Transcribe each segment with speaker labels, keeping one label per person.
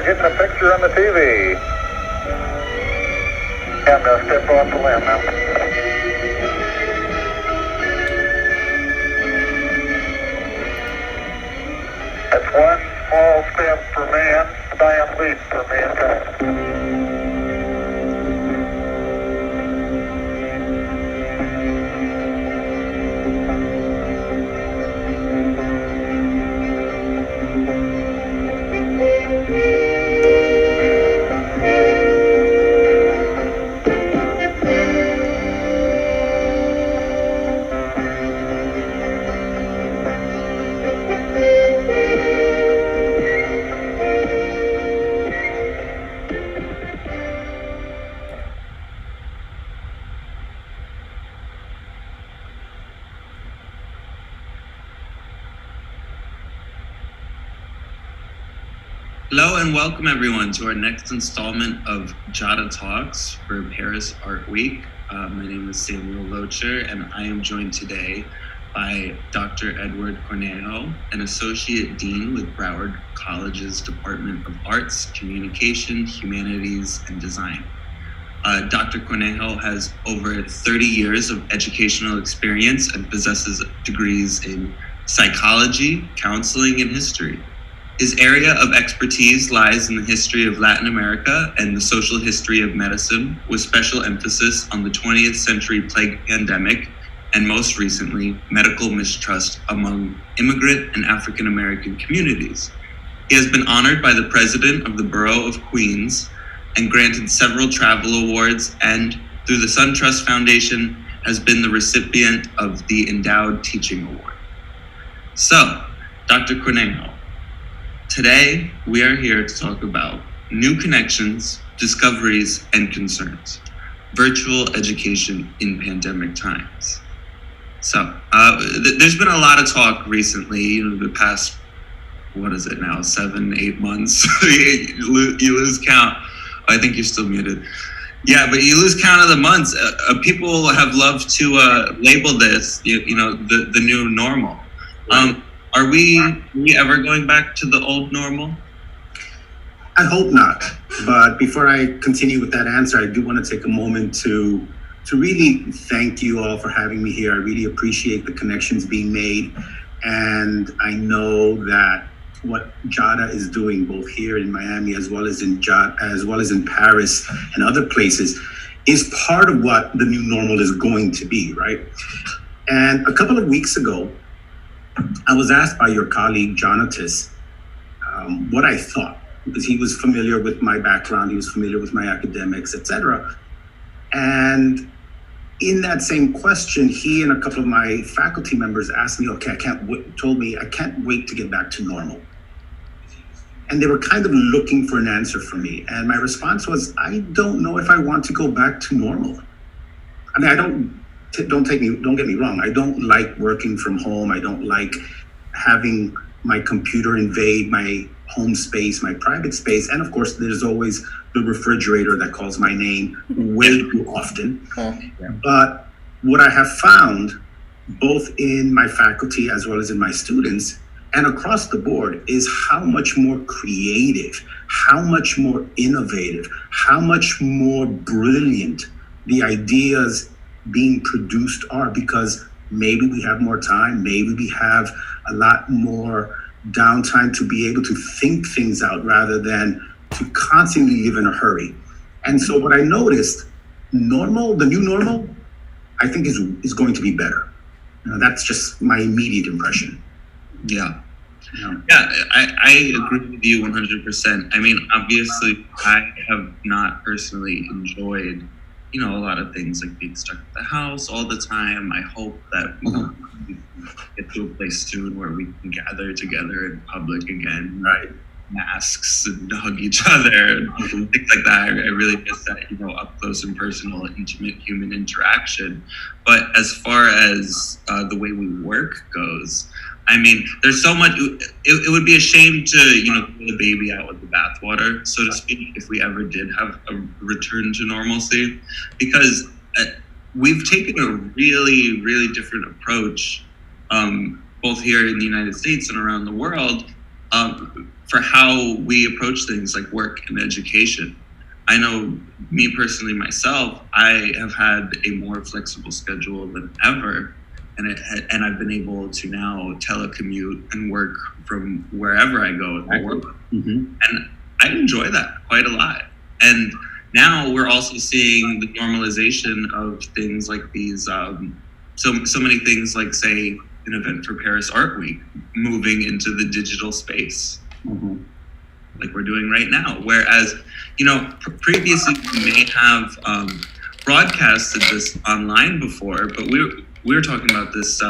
Speaker 1: getting a picture on the TV. I'm going to step off the limb now. That's one small step for man, giant leap for mankind.
Speaker 2: Hello and welcome everyone to our next installment of JadaTalks for Paris Art Week. My name is Samuel Locher and I am joined today by Dr. Edward Cornejo, an Associate Dean with Broward College's Department of Arts, Communication, Humanities, and Design. Dr. Cornejo has over 30 years of educational experience and possesses degrees in psychology, counseling, and history. His area of expertise lies in the history of Latin America and the social history of medicine, with special emphasis on the 20th century plague pandemic and most recently, medical mistrust among immigrant and African American communities. He has been honored by the president of the Borough of Queens and granted several travel awards, and through the SunTrust Foundation has been the recipient of the Endowed Teaching Award. So, Dr. Cornejo, today we are here to talk about new connections, discoveries, and concerns, virtual education in pandemic times. So, there's been a lot of talk recently, the past, 7-8 months, you lose count. I think you're still muted. Yeah, but you lose count of the months. People have loved to label this, the new normal. Are we ever going back to the old normal?
Speaker 3: I hope not. But before I continue with that answer, I do want to take a moment to really thank you all for having me here. I really appreciate the connections being made. And I know that what Jada is doing both here in Miami as well as in Paris and other places is part of what the new normal is going to be, right? And a couple of weeks ago, I was asked by your colleague JadaTalks what I thought, because he was familiar with my background, he was familiar with my academics, etc. And in that same question, he and a couple of my faculty members asked me, told me I can't wait to get back to normal. And they were kind of looking for an answer from me. And my response was, I don't know if I want to go back to normal. I mean, don't get me wrong. I don't like working from home. I don't like having my computer invade my home space, my private space. And of course, there's always the refrigerator that calls my name way too often. But what I have found, both in my faculty as well as in my students, and across the board, is how much more creative, how much more innovative, how much more brilliant the ideas being produced are, because maybe we have more time, maybe we have a lot more downtime to be able to think things out rather than to constantly live in a hurry. And so what I noticed, the new normal, I think is going to be better. That's just my immediate impression.
Speaker 2: Yeah. I agree with you 100%. I mean, obviously, I have not personally enjoyed, a lot of things like being stuck at the house all the time. I hope that we get to a place soon where we can gather together in public again, right? Masks and hug each other and things like that. I really miss that, up close and personal, intimate human interaction. But as far as the way we work goes, I mean, there's so much. It would be a shame to, throw the baby out with the bathwater, so to speak, if we ever did have a return to normalcy, because we've taken a really, really different approach, both here in the United States and around the world, for how we approach things like work and education. I know me personally, myself, I have had a more flexible schedule than ever. And I've been able to now telecommute and work from wherever I go in the world. Mm-hmm. And I enjoy that quite a lot. And now we're also seeing the normalization of things like these, so many things like, say, an event for Paris Art Week moving into the digital space, like we're doing right now. Whereas, previously we may have broadcasted this online before, but we were talking about this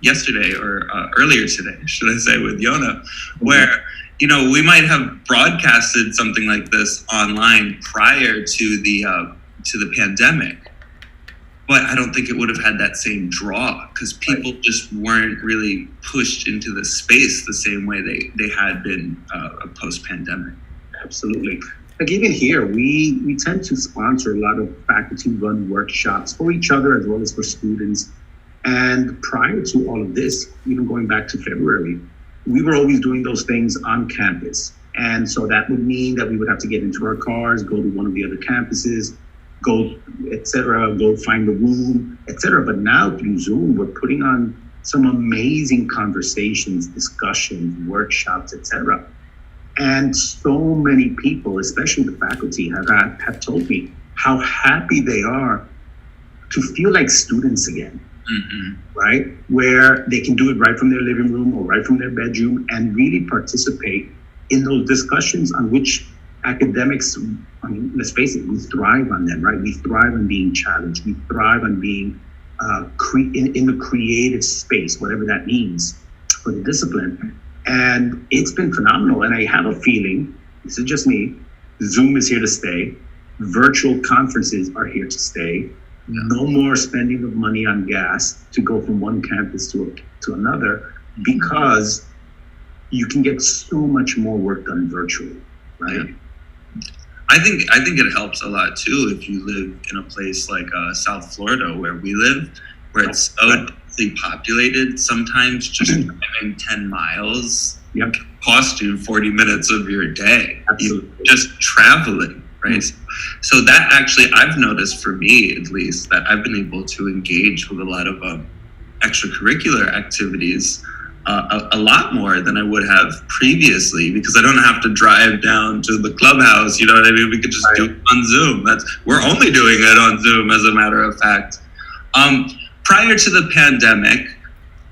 Speaker 2: yesterday or earlier today, should I say, with Yona, where, we might have broadcasted something like this online prior to the pandemic, but I don't think it would have had that same draw, because people just weren't really pushed into the space the same way they had been post-pandemic.
Speaker 3: Absolutely. Like even here, we tend to sponsor a lot of faculty-run workshops for each other as well as for students. And prior to all of this, even going back to February, we were always doing those things on campus. And so that would mean that we would have to get into our cars, go to one of the other campuses, go, et cetera, go find a room, et cetera. But now through Zoom, we're putting on some amazing conversations, discussions, workshops, etc. And so many people, especially the faculty, have told me how happy they are to feel like students again, right? Where they can do it right from their living room or right from their bedroom and really participate in those discussions on which academics, I mean, let's face it, we thrive on them, right? We thrive on being challenged. We thrive on being in the creative space, whatever that means for the discipline. And it's been phenomenal. And I have a feeling, this is just me, Zoom is here to stay. Virtual conferences are here to stay. No more spending of money on gas to go from one campus to another, because you can get so much more work done virtually, right?
Speaker 2: I think it helps a lot too if you live in a place like South Florida, where we live, where it's so densely populated. Sometimes just driving 10 miles cost you 40 minutes of your day. Just traveling, right? So that actually, I've noticed, for me at least, that I've been able to engage with a lot of extracurricular activities a lot more than I would have previously, because I don't have to drive down to the clubhouse. You know what I mean? We could just do it on Zoom. We're only doing it on Zoom, as a matter of fact. Prior to the pandemic,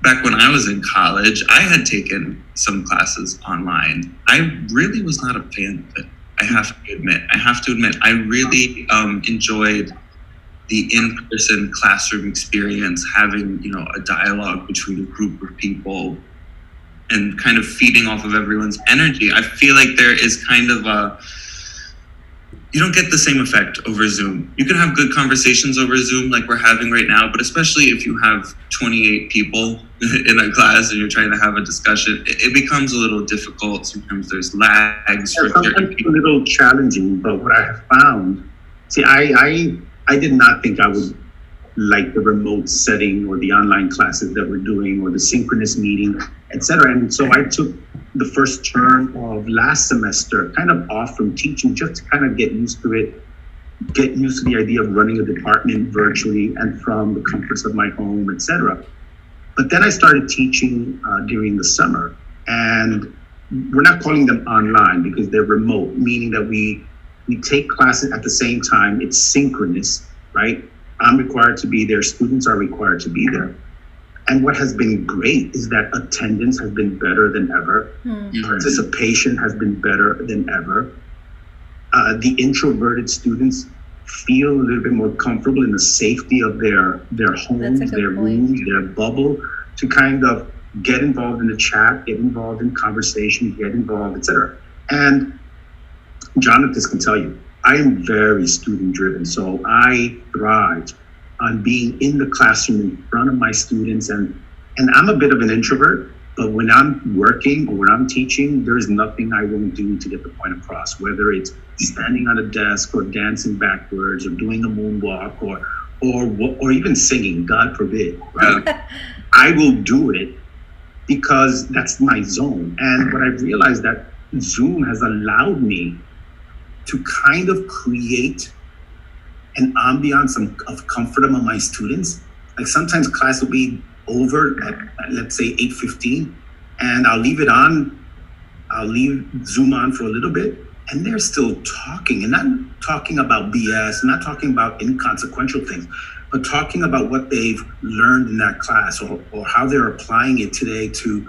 Speaker 2: back when I was in college, I had taken some classes online. I really was not a fan of it. I have to admit, I really enjoyed the in-person classroom experience, having, a dialogue between a group of people and kind of feeding off of everyone's energy. I feel like there is kind of you don't get the same effect over Zoom. You can have good conversations over Zoom like we're having right now, but especially if you have 28 people in a class and you're trying to have a discussion, it becomes a little difficult. Sometimes there's lags.
Speaker 3: Sometimes it's a little challenging, but what I have found, I did not think I would like the remote setting or the online classes that we're doing or the synchronous meeting, etc. And so I took the first term of last semester kind of off from teaching, just to kind of get used to it, get used to the idea of running a department virtually and from the comforts of my home, etc. But then I started teaching during the summer, and we're not calling them online because they're remote, meaning that we take classes at the same time. It's synchronous, right? I'm required to be there. Students are required to be there. And what has been great is that attendance has been better than ever. Participation has been better than ever. The introverted students feel a little bit more comfortable in the safety of their homes, their rooms, their bubble, to kind of get involved in the chat, get involved in conversation, get involved, etc. And Jonathan can tell you, I am very student driven. So I thrive on being in the classroom in front of my students. And I'm a bit of an introvert, but when I'm working or when I'm teaching, there's nothing I won't do to get the point across, whether it's standing on a desk or dancing backwards or doing a moonwalk or even singing, God forbid, right? I will do it because that's my zone. And what I've realized that Zoom has allowed me to kind of create an ambiance of comfort among my students. Like sometimes class will be over at let's say 8:15, and I'll leave it on. I'll leave Zoom on for a little bit, and they're still talking, and not talking about BS, not talking about inconsequential things, but talking about what they've learned in that class, or how they're applying it today to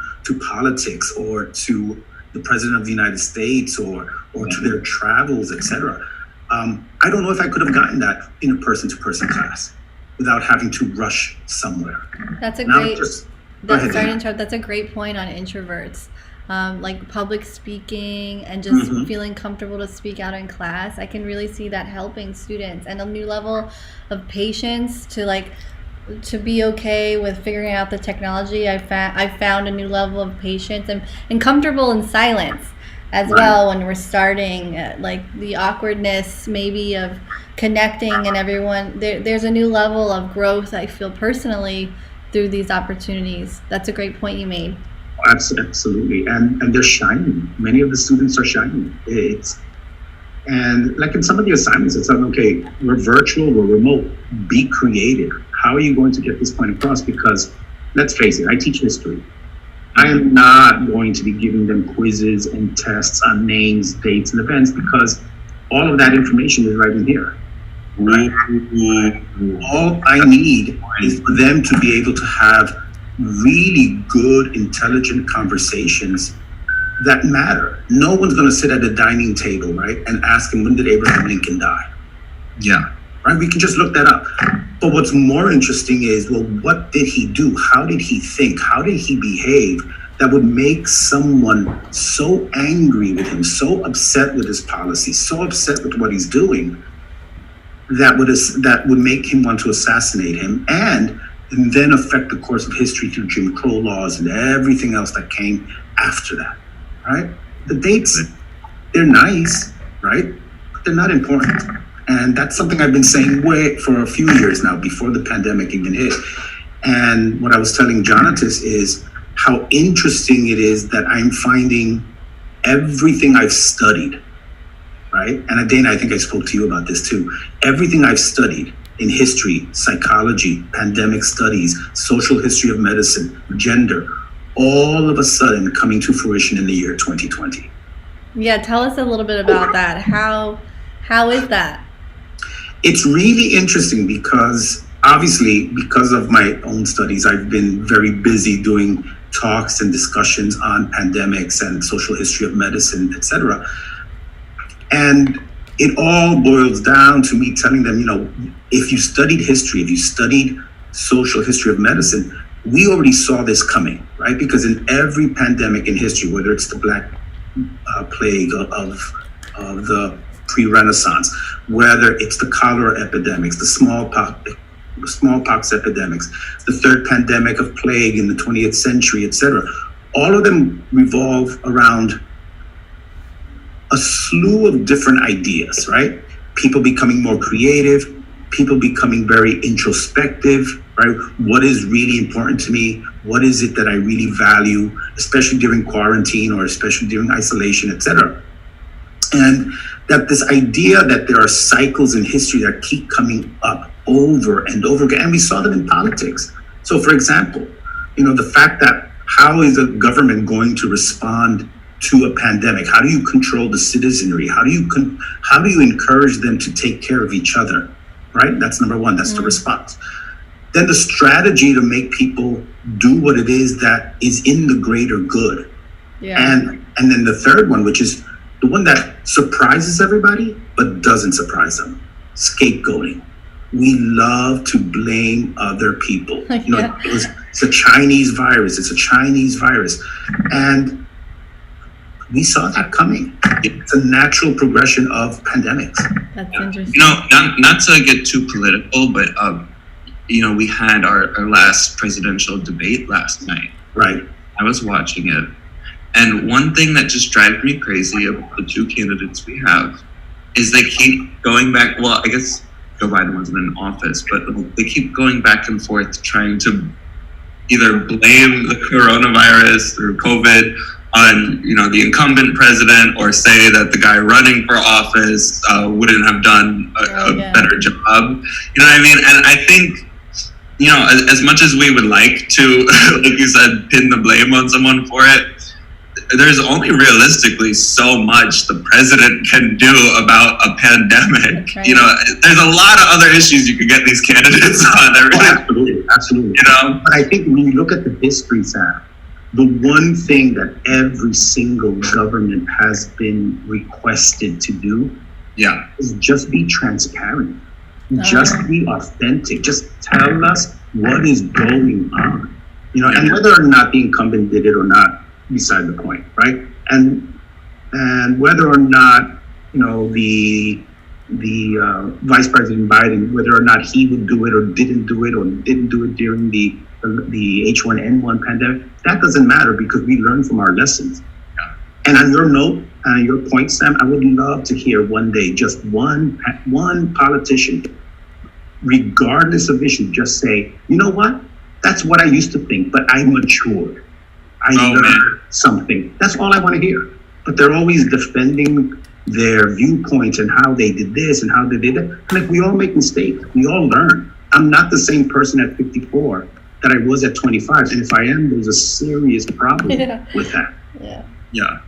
Speaker 3: politics, or to the President of the United States, or to their travels, etc. I don't know if I could have gotten that in a person-to-person class without having to rush somewhere.
Speaker 4: That's a great. Sorry to interrupt. That's a great point on introverts, like public speaking and just feeling comfortable to speak out in class. I can really see that helping students, and a new level of patience to be okay with figuring out the technology. I found a new level of patience and comfortable in silence as well when we're starting, like the awkwardness maybe of connecting and everyone. There's a new level of growth I feel personally through these opportunities. That's a great point you made.
Speaker 3: Absolutely, and they're shining. Many of the students are shining. And like in some of the assignments, it's like, okay, we're virtual, we're remote, be creative. How are you going to get this point across? Because let's face it, I teach history. I am not going to be giving them quizzes and tests on names, dates, and events, because all of that information is right in here. Right? All I need is for them to be able to have really good, intelligent conversations that matter. No one's going to sit at a dining table, right, and ask him, when did Abraham Lincoln die?
Speaker 2: Yeah.
Speaker 3: Right? We can just look that up. But what's more interesting is, well, what did he do? How did he think? How did he behave that would make someone so angry with him, so upset with his policy, so upset with what he's doing, that would make him want to assassinate him, and then affect the course of history through Jim Crow laws and everything else that came after that, right? The dates, they're nice, right? But they're not important. And that's something I've been saying for a few years now, before the pandemic even hit. And what I was telling JadaTalks is how interesting it is that I'm finding everything I've studied, right? And Dana, I think I spoke to you about this too. Everything I've studied in history, psychology, pandemic studies, social history of medicine, gender, all of a sudden coming to fruition in the year 2020.
Speaker 4: Yeah, tell us a little bit about that. How is that?
Speaker 3: It's really interesting because obviously, because of my own studies, I've been very busy doing talks and discussions on pandemics and social history of medicine, etc. And it all boils down to me telling them, if you studied history, if you studied social history of medicine, we already saw this coming, right? Because in every pandemic in history, whether it's the Black Plague of the pre-Renaissance, whether it's the cholera epidemics, the smallpox epidemics, the third pandemic of plague in the 20th century, etc., all of them revolve around a slew of different ideas, right? People becoming more creative, people becoming very introspective, right? What is really important to me? What is it that I really value, especially during quarantine or especially during isolation, etc.? And that this idea that there are cycles in history that keep coming up over and over again, and we saw them in politics. So for example, the fact that how is a government going to respond to a pandemic? How do you control the citizenry? How do you encourage them to take care of each other? Right? That's number one. That's the response. Then the strategy to make people do what it is that is in the greater good.
Speaker 4: Yeah.
Speaker 3: And then the third one, which is the one that surprises everybody but doesn't surprise them: scapegoating. We love to blame other people.
Speaker 4: Yeah.
Speaker 3: It's a Chinese virus. It's a Chinese virus. And we saw that coming. It's a natural progression of pandemics.
Speaker 4: That's interesting.
Speaker 2: Not to get too political, but we had our last presidential debate last night.
Speaker 3: Right.
Speaker 2: I was watching it, and one thing that just drives me crazy about the two candidates we have is they keep going back. Well, I guess Joe Biden wasn't in office, but they keep going back and forth trying to either blame the coronavirus or COVID on the incumbent president, or say that the guy running for office wouldn't have done a better job. You know what I mean? And I think as much as we would like to, like you said, pin the blame on someone for it, there's only realistically so much the president can do about a pandemic.
Speaker 4: Right.
Speaker 3: There's a lot of other issues you could get these candidates on. Absolutely. But I think when you look at the history, Sam, the one thing that every single government has been requested to do is just be transparent. Just be authentic. Just tell us what is going on. And whether or not the incumbent did it or not, beside the point, right? And whether or not the Vice President Biden, whether or not he would do it or didn't do it during the H1N1 pandemic, that doesn't matter, because we learn from our lessons. And on your note, on your point, Sam, I would love to hear one day just one politician, regardless of issue, just say, you know what? That's what I used to think, but I matured. I learned something. That's all I want to hear. But they're always defending their viewpoints and how they did this and how they did that. Like, we all make mistakes. We all learn. I'm not the same person at 54 that I was at 25. And if I am, there's a serious problem with that.
Speaker 2: Yeah.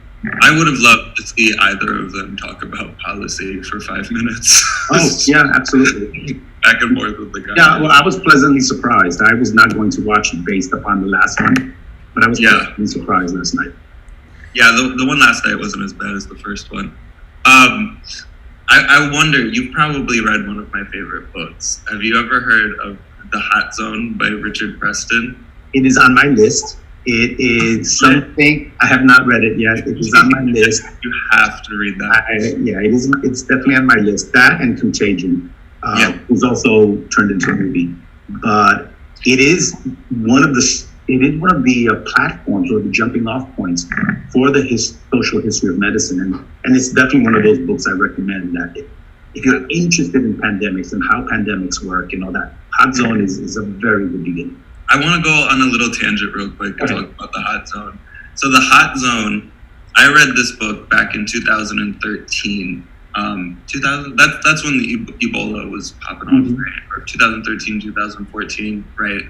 Speaker 2: I would have loved to see either of them talk about policy for 5 minutes.
Speaker 3: Oh, yeah, absolutely.
Speaker 2: Back and forth with the guy.
Speaker 3: Yeah, well, I was pleasantly surprised. I was not going to watch it based upon the last one, but I was pleasantly surprised last night.
Speaker 2: Yeah, the one last night wasn't as bad as the first one. I wonder, you've probably read one of my favorite books. Have you ever heard of The Hot Zone by Richard Preston?
Speaker 3: It is on my list. It is something, I have not read it yet. It is on my list.
Speaker 2: You have to read that.
Speaker 3: It is. It's definitely on my list. That and Contagion was also turned into a movie. But it is one of the platforms or the jumping off points for the social history of medicine. And it's definitely one of those books I recommend that if you're interested in pandemics and how pandemics work and all that, Hot Zone is a very good beginning.
Speaker 2: I want to go on a little tangent real quick and talk about the Hot Zone. So the Hot Zone, I read this book back in 2013. That's when the Ebola was popping off, right? Or 2013, 2014, right?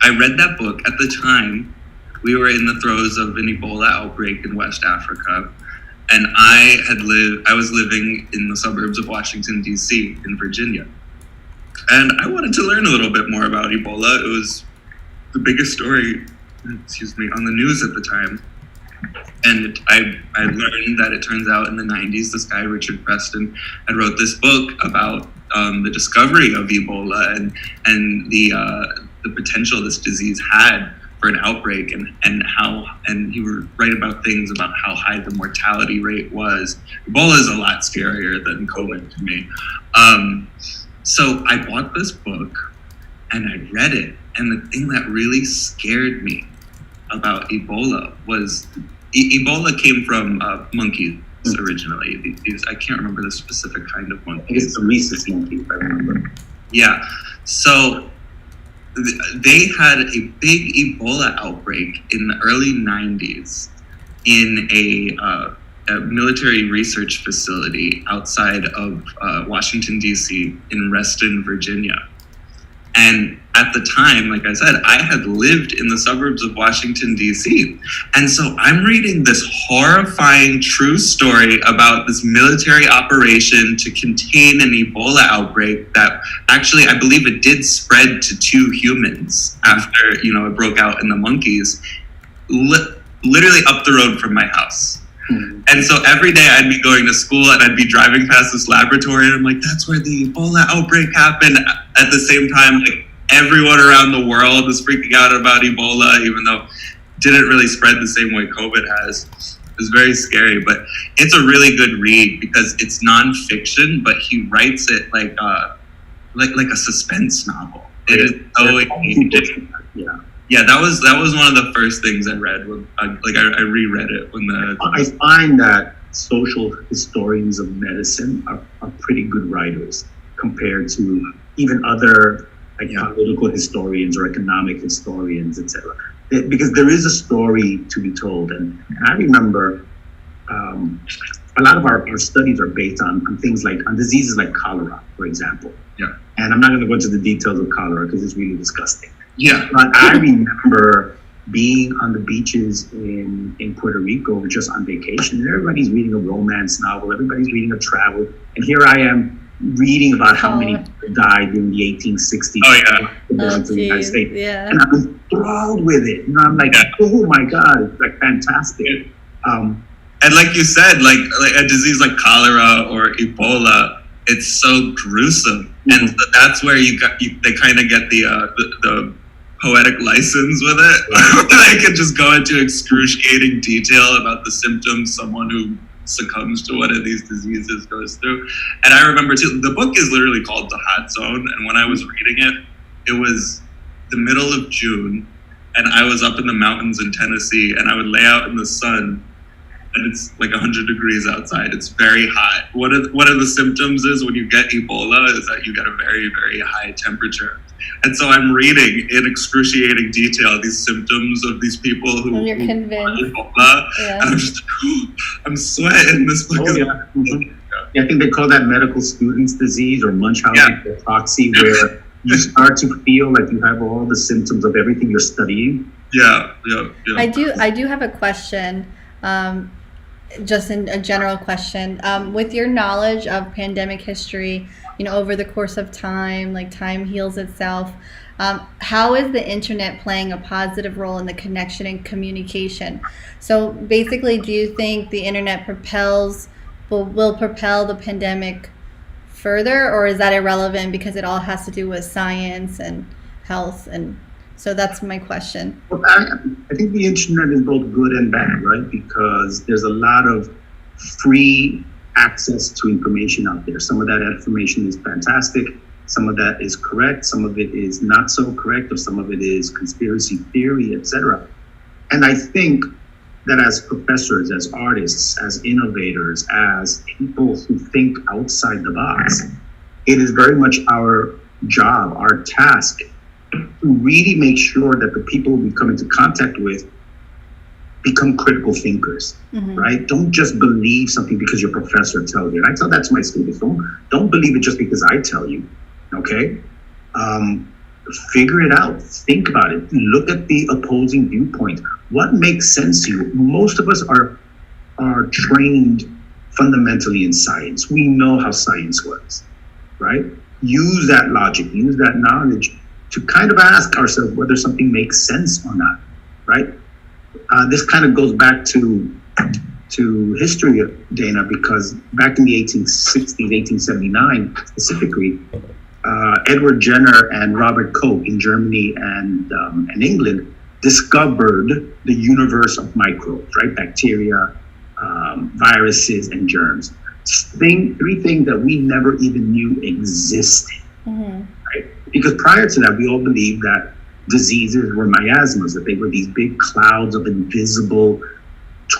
Speaker 2: I read that book at the time. We were in the throes of an Ebola outbreak in West Africa, and I was living in the suburbs of Washington, D.C. in Virginia. And I wanted to learn a little bit more about Ebola. It was the biggest story, on the news at the time. And I learned that it turns out in the 90s, this guy, Richard Preston, had wrote this book about the discovery of Ebola and the potential this disease had for an outbreak and he would write about things about how high the mortality rate was. Ebola is a lot scarier than COVID to me. So I bought this book and I read it. And the thing that really scared me about Ebola was Ebola came from monkeys originally. I can't remember the specific kind of monkey.
Speaker 3: It's the rhesus monkey, if I remember.
Speaker 2: Yeah. So they had a big Ebola outbreak in the early 90s in a military research facility outside of Washington, D.C. in Reston, Virginia. And at the time, like I said, I had lived in the suburbs of Washington, D.C. And so I'm reading this horrifying true story about this military operation to contain an Ebola outbreak that actually, I believe it did spread to 2 humans after, it broke out in the monkeys, literally up the road from my house. And so every day I'd be going to school and I'd be driving past this laboratory and I'm like, that's where the Ebola outbreak happened. At the same time, like everyone around the world was freaking out about Ebola, even though it didn't really spread the same way COVID has. It was very scary, but it's a really good read because it's nonfiction, but he writes it like a suspense novel. It is so engaging. Yeah, that was one of the first things I read. I reread it when
Speaker 3: I find that social historians of medicine are pretty good writers compared to even other political historians or economic historians, etc. Because there is a story to be told, and I remember a lot of our studies are based on things like on diseases like cholera, for example.
Speaker 2: Yeah,
Speaker 3: and I'm not going to go into the details of cholera because it's really disgusting.
Speaker 2: Yeah.
Speaker 3: But I remember being on the beaches in Puerto Rico just on vacation, and everybody's reading a romance novel, everybody's reading a travel, and here I am reading about how many people died in the 1860s. To the United States.
Speaker 4: Yeah.
Speaker 3: And I was enthralled with it. I'm like, oh my God, it's like fantastic.
Speaker 2: And like you said, like a disease like cholera or Ebola, it's so gruesome. And so that's where they kind of get the poetic license with it. They can just go into excruciating detail about the symptoms someone who succumbs to one of these diseases goes through. And I remember too, the book is literally called The Hot Zone. And when I was reading it, it was the middle of June and I was up in the mountains in Tennessee and I would lay out in the sun and it's like 100 degrees outside. It's very hot. One of the symptoms is when you get Ebola is that you get a very, very high temperature. And so I'm reading in excruciating detail these symptoms of these people who
Speaker 4: when you're convinced.
Speaker 2: Ebola. Yeah. And I'm just, I'm sweating. This book is
Speaker 3: I think they call that medical students disease or Munchausen by proxy, where you start to feel like you have all the symptoms of everything you're studying.
Speaker 2: Yeah.
Speaker 4: I do have a question, just in a general question. With your knowledge of pandemic history, over the course of time, like time heals itself, how is the internet playing a positive role in the connection and communication? So basically, do you think the internet will propel the pandemic further, or is that irrelevant because it all has to do with science and health? And so that's my question.
Speaker 3: Well, I think the internet is both good and bad, right? Because there's a lot of free access to information out there. Some of that information is fantastic. Some of that is correct. Some of it is not so correct, or some of it is conspiracy theory, etc. And I think that as professors, as artists, as innovators, as people who think outside the box, it is very much our job, our task, to really make sure that the people we come into contact with become critical thinkers, right? Don't just believe something because your professor tells you. And I tell that to my students, don't believe it just because I tell you, okay? Figure it out, think about it, look at the opposing viewpoint. What makes sense to you? Most of us are trained fundamentally in science. We know how science works, right? Use that logic, use that knowledge to kind of ask ourselves whether something makes sense or not, right? This kind of goes back to history, Dana, because back in the 1860s, 1879 specifically, Edward Jenner and Robert Koch in Germany and England discovered the universe of microbes, right? Bacteria, viruses, and germs. Three things that we never even knew existed, right? Because prior to that, we all believed that diseases were miasmas, that they were these big clouds of invisible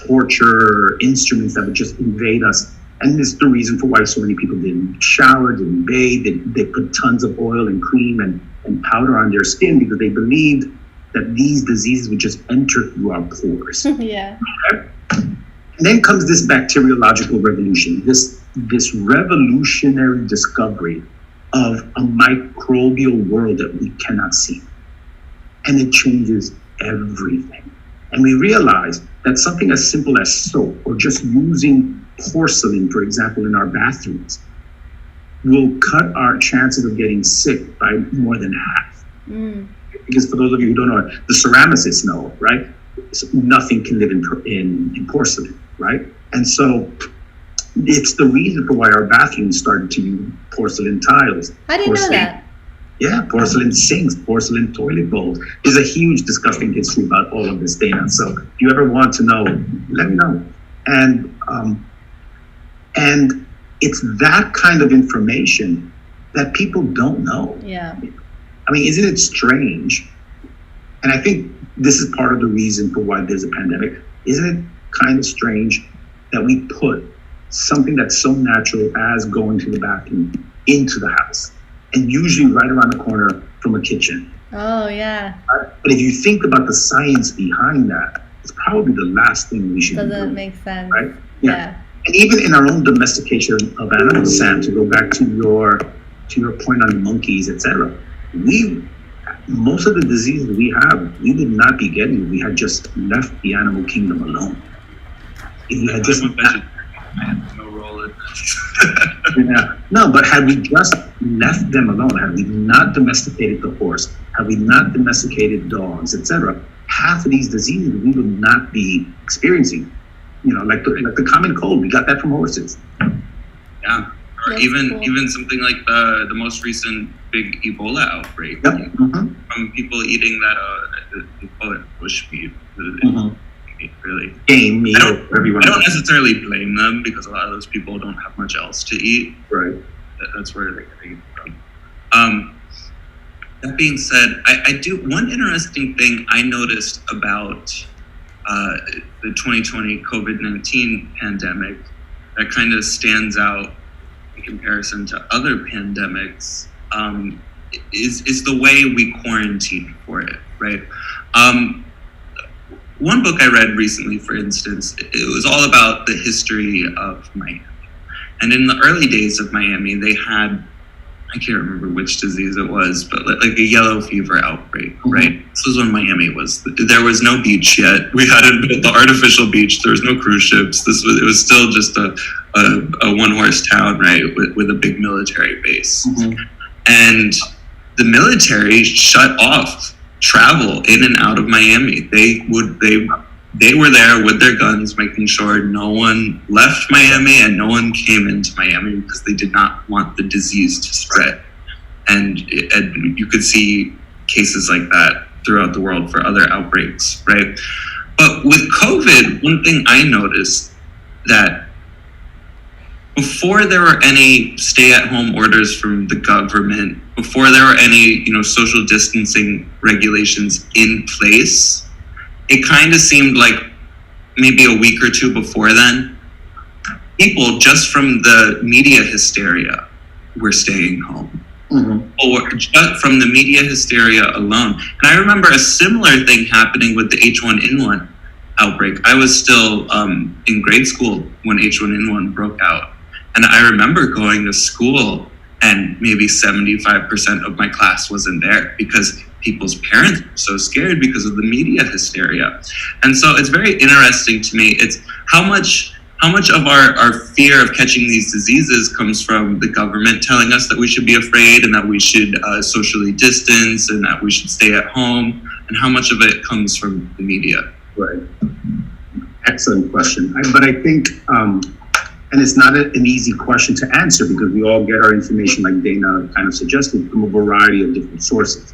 Speaker 3: torture instruments that would just invade us. And this is the reason for why so many people didn't shower, didn't bathe, they put tons of oil and cream and powder on their skin because they believed that these diseases would just enter through our pores.
Speaker 4: Yeah.
Speaker 3: Okay? And then comes this bacteriological revolution, this revolutionary discovery of a microbial world that we cannot see. And it changes everything. And we realize that something as simple as soap, or just using porcelain, for example, in our bathrooms, will cut our chances of getting sick by more than half. Because for those of you who don't know, the ceramicists know, right? So nothing can live in porcelain, right? And so it's the reason for why our bathrooms started to use porcelain tiles.
Speaker 4: I didn't know that.
Speaker 3: Yeah, porcelain sinks, porcelain toilet bowls. There's a huge, disgusting history about all of this, Dana. So if you ever want to know, let me know. And it's that kind of information that people don't know.
Speaker 4: Yeah.
Speaker 3: I mean, isn't it strange? And I think this is part of the reason for why there's a pandemic. Isn't it kind of strange that we put something that's so natural as going to the bathroom into the house, and usually right around the corner from a kitchen?
Speaker 4: Oh, yeah.
Speaker 3: But if you think about the science behind that, it's probably the last thing we should do.
Speaker 4: Doesn't make sense.
Speaker 3: Right? Yeah. And even in our own domestication of animals, Sam, to go back to your point on the monkeys, etc., most of the diseases we have, we would not be getting if we had just left the animal kingdom alone. If you had just
Speaker 2: I had no role in this.
Speaker 3: Yeah. No, but had we just left them alone, had we not domesticated the horse, had we not domesticated dogs, etc., half of these diseases we would not be experiencing. Like the common cold, we got that from horses.
Speaker 2: Yeah. Or
Speaker 4: That's
Speaker 2: even
Speaker 4: cool.
Speaker 2: something like the most recent big Ebola outbreak.
Speaker 3: Yep.
Speaker 2: From people eating that they call it bush meat. Really.
Speaker 3: Game meat, whatever you want.
Speaker 2: I don't necessarily blame them because a lot of those people don't have much else to eat.
Speaker 3: Right.
Speaker 2: That's where they're getting it from. That being said, I do one interesting thing I noticed about the 2020 COVID-19 pandemic that kind of stands out in comparison to other pandemics is the way we quarantine for it, right? One book I read recently, for instance, it was all about the history of Miami. And in the early days of Miami, they had, I can't remember which disease it was, but like a yellow fever outbreak, right? This was when Miami was. There was no beach yet. We hadn't built the artificial beach. There was no cruise ships. It was still just a one-horse town, right, with a big military base. And the military shut off travel in and out of Miami. They were there with their guns, making sure no one left Miami and no one came into Miami because they did not want the disease to spread. And you could see cases like that throughout the world for other outbreaks, right? But with COVID, one thing I noticed that before there were any stay-at-home orders from the government, before there were any, social distancing regulations in place, it kind of seemed like maybe a week or two before then, people just from the media hysteria were staying home. Or just from the media hysteria alone. And I remember a similar thing happening with the H1N1 outbreak. I was still in grade school when H1N1 broke out. And I remember going to school and maybe 75% of my class wasn't there because people's parents were so scared because of the media hysteria. And so it's very interesting to me. It's how much of our fear of catching these diseases comes from the government telling us that we should be afraid and that we should socially distance and that we should stay at home, and how much of it comes from the media.
Speaker 3: Right. Excellent question. But I think, and it's not an easy question to answer because we all get our information, like Dana kind of suggested, from a variety of different sources.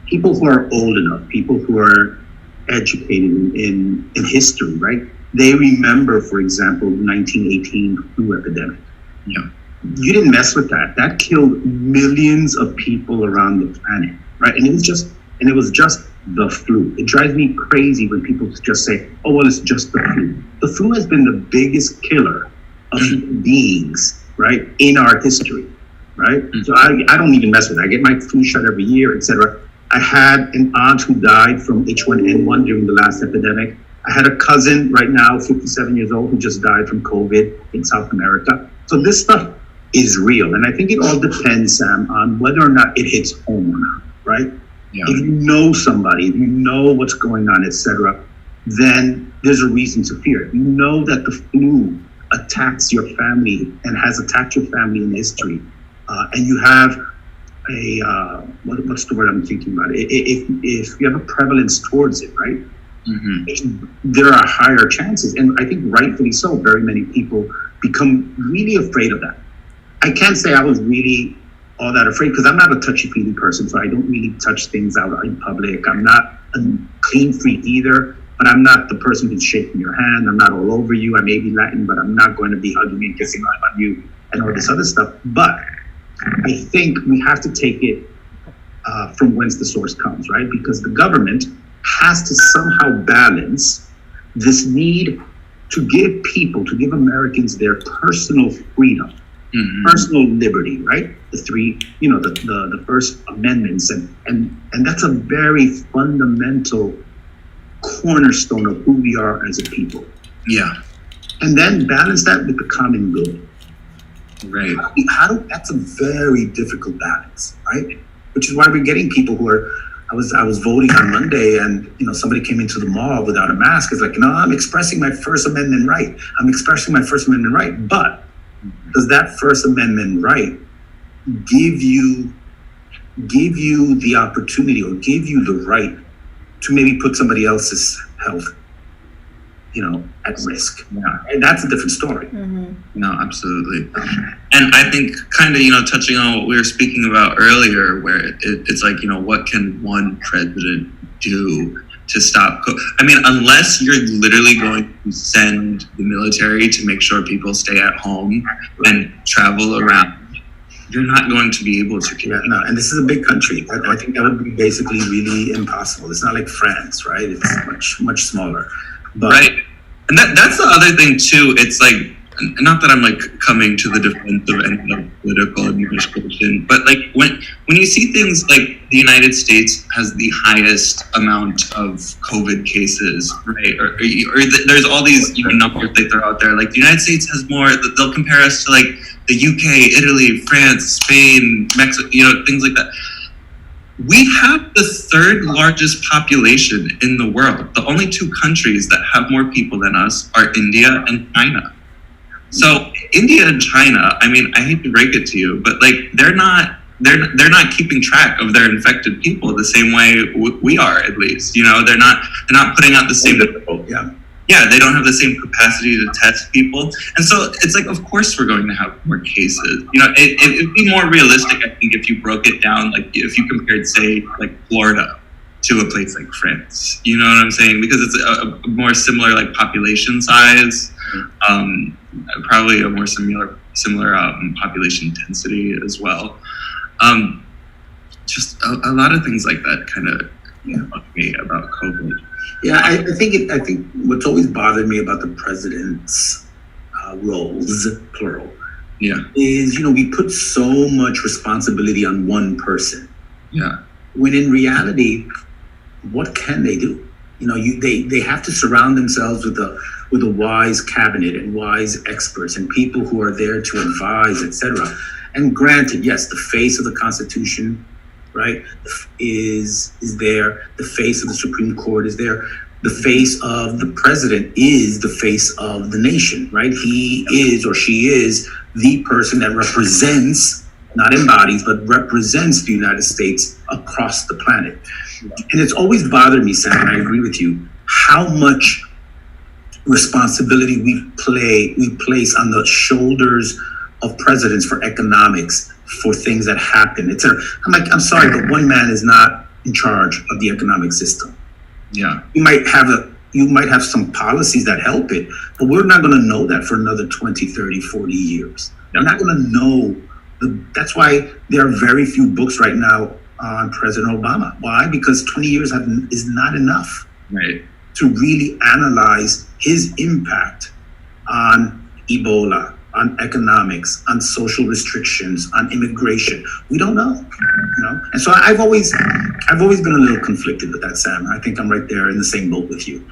Speaker 3: People who are old enough, people who are educated in history, right? They remember, for example, the 1918 flu epidemic.
Speaker 2: Yeah.
Speaker 3: You didn't mess with that. That killed millions of people around the planet, right? And it was just the flu. It drives me crazy when people just say, "Oh, well, it's just the flu." The flu has been the biggest killer of human beings, right, in our history, right? So I don't even mess with it. I get my flu shot every year, etc. I had an aunt who died from H1N1 during the last epidemic. I had a cousin right now, 57 years old, who just died from COVID in South America. So this stuff is real. And I think it all depends, Sam, on whether or not it hits home or not, right?
Speaker 2: Yeah.
Speaker 3: If you know somebody, if you know what's going on, etc., then there's a reason to fear. If you know that the flu attacks your family and has attacked your family in history, and you have what's the word I'm thinking about? If you have a prevalence towards it, right? There are higher chances, and I think rightfully so, very many people become really afraid of that. I can't say I was really all that afraid because I'm not a touchy-feely person, so I don't really touch things out in public. I'm not a clean freak either, but I'm not the person who's shaking your hand. I'm not all over you. I may be Latin, but I'm not going to be hugging and kissing on you and all this other stuff. But I think we have to take it from whence the source comes, right? Because the government has to somehow balance this need to give Americans their personal freedom, personal liberty, right? The three, the First Amendments, and that's a very fundamental cornerstone of who we are as a people.
Speaker 2: Yeah.
Speaker 3: And then balance that with the common good.
Speaker 2: Right.
Speaker 3: That's a very difficult balance, right? Which is why we're getting people who are. I was voting on Monday, and somebody came into the mall without a mask. It's like, I'm expressing my First Amendment right. I'm expressing my First Amendment right. But does that First Amendment right give you the opportunity or give you the right to maybe put somebody else's health, at risk? And that's a different story.
Speaker 2: No, absolutely. And I think kind of, touching on what we were speaking about earlier, where it's like, what can one president do to stop? Unless you're literally going to send the military to make sure people stay at home and travel around, you're not going to be able to.
Speaker 3: No, and this is a big country. I think that would be basically really impossible. It's not like France, right? It's much, much smaller. But,
Speaker 2: right. And that's the other thing too. It's like, not that I'm like coming to the defense of any political administration, but like when you see things like the United States has the highest amount of COVID cases, right? Or there's all these numbers that they're out there. Like the United States has more. They'll compare us to like the UK, Italy, France, Spain, Mexico, things like that. We have the third largest population in the world. The only two countries that have more people than us are India and China. So India and China, I mean, I hate to break it to you, but like they're not keeping track of their infected people the same way we are, at least. They're not putting out the same. Yeah, they don't have the same capacity to test people, and so it's like, of course, we're going to have more cases. It'd be more realistic, I think, if you broke it down, like if you compared, say, like Florida to a place like France. You know what I'm saying? Because it's a more similar like population size, probably a more similar population density as well. Just a lot of things like that kind of bug me about COVID.
Speaker 3: Yeah, I think what's always bothered me about the president's roles, plural, is we put so much responsibility on one person.
Speaker 2: Yeah.
Speaker 3: When in reality, what can they do? They have to surround themselves with a wise cabinet and wise experts and people who are there to advise, etc. And granted, yes, the face of the Constitution, right, is there. The face of the Supreme Court is there. The face of the president is the face of the nation, right? He is, or she is, the person that represents, not embodies, but represents the United States across the planet. And it's always bothered me, Sam, and I agree with you, how much responsibility we place on the shoulders of presidents for economics, for things that happen, etc. I'm sorry, but one man is not in charge of the economic system.
Speaker 2: Yeah.
Speaker 3: You might have some policies that help it, but we're not going to know that for another 20, 30, 40 years. We're not going to know. That's why there are very few books right now on President Obama. Why? Because 20 years is not enough,
Speaker 2: right,
Speaker 3: to really analyze his impact on Ebola, on economics, on social restrictions, on immigration. We don't know, And so I've always been a little conflicted with that, Sam. I think I'm right there in the same boat with you.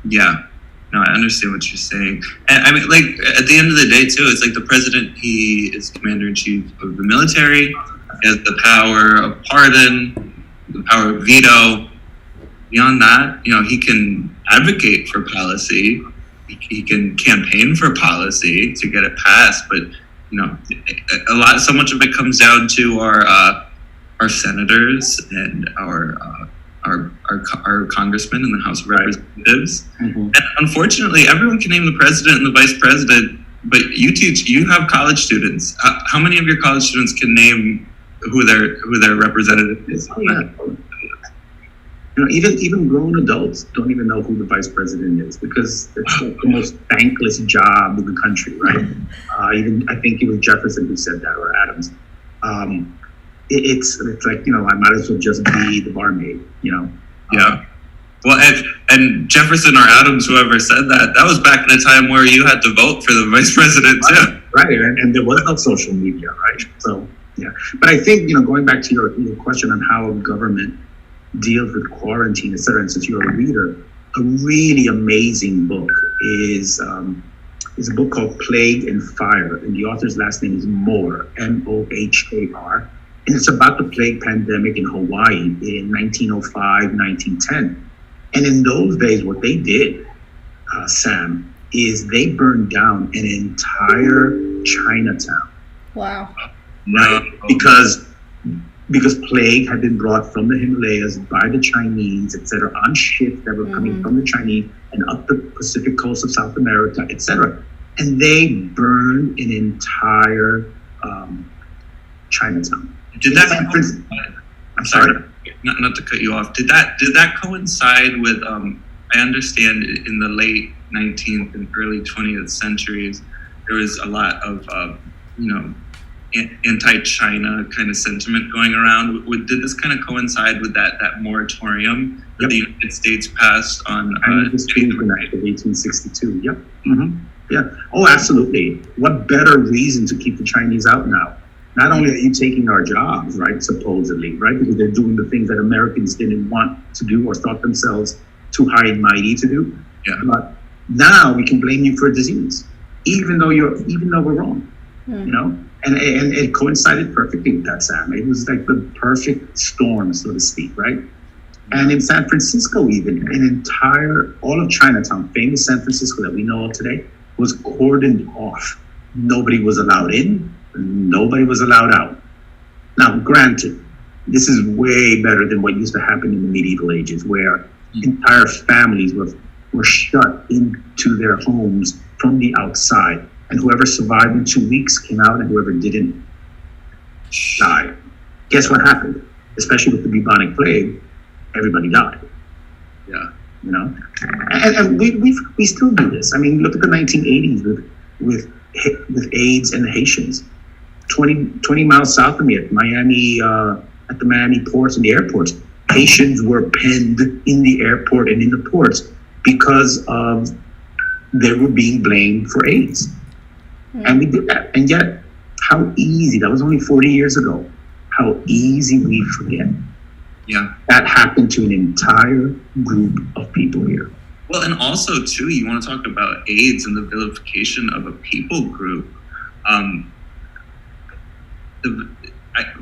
Speaker 2: Yeah. No, I understand what you're saying. And I mean, like, at the end of the day, too, it's like the president, he is commander-in-chief of the military. He has the power of pardon, the power of veto. Beyond that, he can advocate for policy. He can campaign for policy to get it passed, but so much of it comes down to our senators and our congressmen in the House of Representatives. Mm-hmm. And unfortunately, everyone can name the president and the vice president, but you have college students. How many of your college students can name who their representative is?
Speaker 3: Oh, yeah. Even grown adults don't even know who the vice president is, because it's like the most thankless job in the country, right? I think it was Jefferson who said that, or Adams. It's like, I might as well just be the barmaid,
Speaker 2: Yeah. Well, and Jefferson or Adams, whoever said that was back in a time where you had to vote for the vice president too.
Speaker 3: Right, and there was no social media, right? So, yeah. But I think, going back to your question on how a government deals with quarantine, etc., and since you're a reader, a really amazing book is a book called Plague and Fire, and the author's last name is Mohr, Mohar, and it's about the plague pandemic in Hawaii in 1905, 1910. And in those days, what they did, Sam, is they burned down an entire Chinatown.
Speaker 4: Wow.
Speaker 3: Right? Because plague had been brought from the Himalayas by the Chinese, etc., on ships that were coming from the Chinese and up the Pacific coast of South America, etc. And they burned an entire Chinatown.
Speaker 2: Did that? I'm sorry, not to cut you off. Did that coincide with? I understand in the late 19th and early 20th centuries, there was a lot of anti-China kind of sentiment going around. Did this kind of coincide with that moratorium that the United States passed on?
Speaker 3: The 1862. Yep. Mm-hmm. Yeah. Oh, absolutely. What better reason to keep the Chinese out now Not only are you taking our jobs, right, supposedly, right, because they're doing the things that Americans didn't want to do or thought themselves too high and mighty to do, but now we can blame you for a disease, even though we're wrong, you know, and it coincided perfectly with that, Sam. It was like the perfect storm, so to speak, right? And in San Francisco, even all of Chinatown, famous San Francisco that we know of today, was cordoned off. Nobody was allowed in. Nobody was allowed out. Now, granted, this is way better than what used to happen in the medieval ages, where entire families were shut into their homes from the outside, and whoever survived in 2 weeks came out, and whoever didn't died. Guess what happened? Especially with the bubonic plague, everybody died.
Speaker 2: Yeah,
Speaker 3: you know, and we still do this. I mean, look at the 1980s with AIDS and the Haitians. 20 miles south of me at Miami, at the Miami ports and the airports, Haitians were penned in the airport and in the ports because of they were being blamed for AIDS. And we did that. And yet, how easy, that was only 40 years ago, how easy we forget.
Speaker 2: Yeah.
Speaker 3: That happened to an entire group of people here.
Speaker 2: Well, and also, too, you want to talk about AIDS and the vilification of a people group.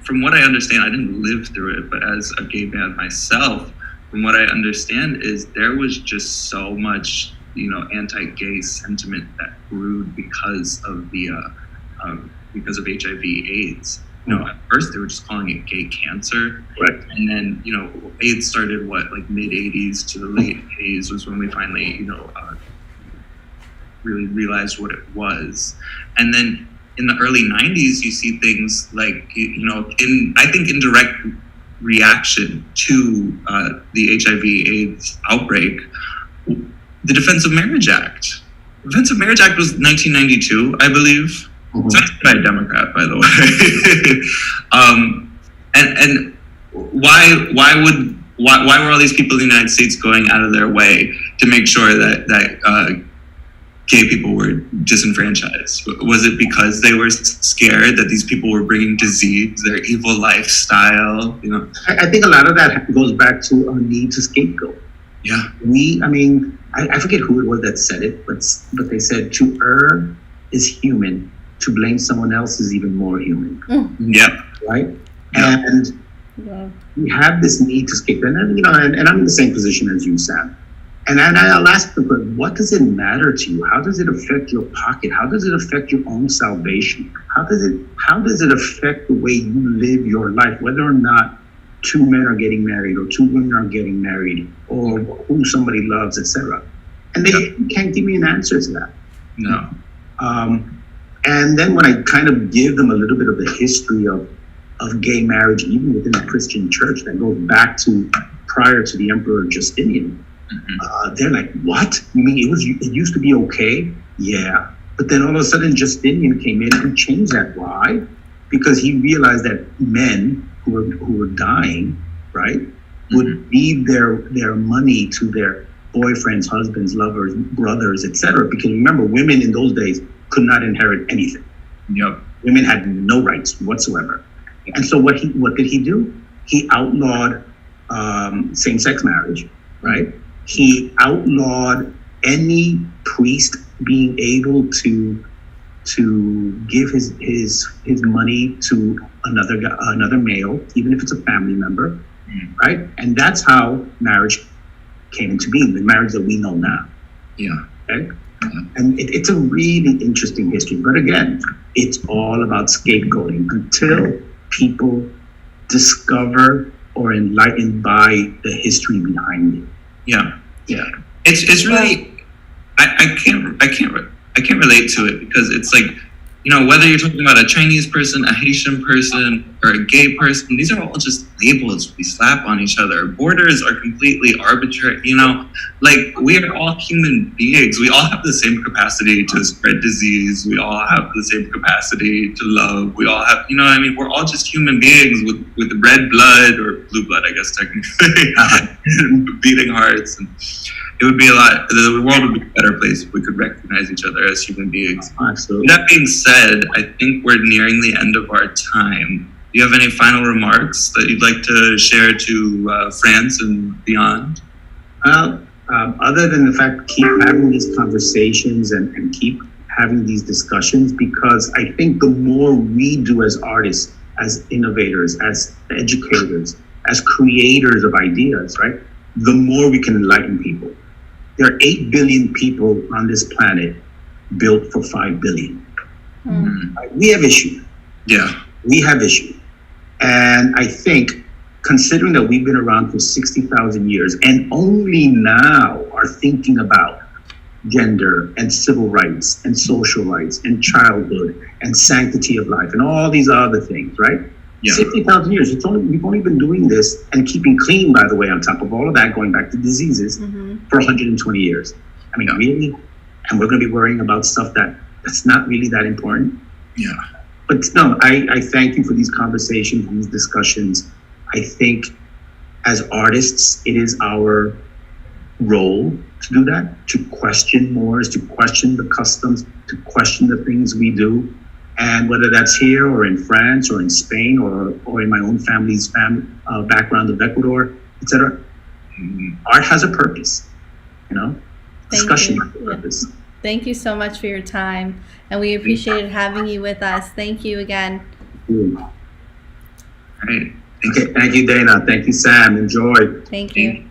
Speaker 2: From what I understand, I didn't live through it, but as a gay man myself, from what I understand is there was just so much, you know, anti-gay sentiment that brewed because of the because of HIV/AIDS. You know, at first they were just calling it gay cancer,
Speaker 3: right?
Speaker 2: And then, you know, AIDS started mid '80s to the late '80s was when we finally, you know, really realized what it was, and then. In the early 90s, you see things like, you know, I think in direct reaction to the HIV/AIDS outbreak, the Defense of Marriage Act. The Defense of Marriage Act was 1992, I believe. Signed by a Democrat, by the way. And why were all these people in the United States going out of their way to make sure that gay people were disenfranchised? Was it because they were scared that these people were bringing disease, their evil lifestyle? You know,
Speaker 3: I think a lot of that goes back to our need to scapegoat.
Speaker 2: Yeah.
Speaker 3: I forget who it was that said it, but they said to err is human, to blame someone else is even more human.
Speaker 2: Yeah.
Speaker 3: Right? Yeah. And we have this need to scapegoat. And, you know, and I'm in the same position as you, Sam. And I'll ask them, but what does it matter to you? How does it affect your pocket? How does it affect your own salvation? How does it affect the way you live your life, whether or not two men are getting married or two women are getting married or who somebody loves, etc.? And they can't give me an answer to that.
Speaker 2: No.
Speaker 3: And then when I kind of give them a little bit of the history of gay marriage, even within the Christian church, that goes back to prior to the Emperor Justinian, they're like, what? You mean it used to be okay? Yeah. But then all of a sudden Justinian came in and changed that. Why? Because he realized that men who were dying, right, would leave their money to their boyfriends, husbands, lovers, brothers, etc. Because remember, women in those days could not inherit anything.
Speaker 2: Yep.
Speaker 3: Women had no rights whatsoever. And so what did he do? He outlawed same-sex marriage, right? He outlawed any priest being able to give his money to another male, even if it's a family member, right? And that's how marriage came into being, the marriage that we know now.
Speaker 2: Yeah.
Speaker 3: Okay? And it's a really interesting history. But again, it's all about scapegoating until people discover or enlightened by the history behind it.
Speaker 2: Yeah. It's really I can't relate to it because it's like, you know, whether you're talking about a Chinese person, a Haitian person, or a gay person, these are all just labels we slap on each other. Borders are completely arbitrary, you know, like we are all human beings. We all have the same capacity to spread disease. We all have the same capacity to love. We all have, you know what I mean? We're all just human beings with red blood or blue blood, I guess, technically, beating hearts. it would be the world would be a better place if we could recognize each other as human beings.
Speaker 3: Absolutely.
Speaker 2: That being said, I think we're nearing the end of our time. Do you have any final remarks that you'd like to share to France and beyond?
Speaker 3: Other than the fact, keep having these conversations and keep having these discussions, because I think the more we do as artists, as innovators, as educators, as creators of ideas, right, the more we can enlighten people. There are 8 billion people on this planet built for 5 billion. Right? We have issues.
Speaker 2: Yeah.
Speaker 3: We have issues. And I think, considering that we've been around for 60,000 years and only now are thinking about gender and civil rights and social rights and childhood and sanctity of life and all these other things, right?
Speaker 2: Yeah.
Speaker 3: 60,000 years. We've only been doing this and keeping clean, by the way, on top of all of that, going back to diseases, for 120 years. I mean, really? And we're going to be worrying about stuff that's not really that important?
Speaker 2: Yeah.
Speaker 3: But no, I thank you for these conversations, these discussions. I think as artists, it is our role to do that, to question mores, to question the customs, to question the things we do. And whether that's here or in France or in Spain or in my own family's background of Ecuador, etc., art has a purpose, discussion has a purpose.
Speaker 4: Thank you so much for your time, and we appreciated having you with us. Thank you again.
Speaker 2: All right.
Speaker 3: Thank you, Dana. Thank you, Sam. Enjoy.
Speaker 4: Thank you.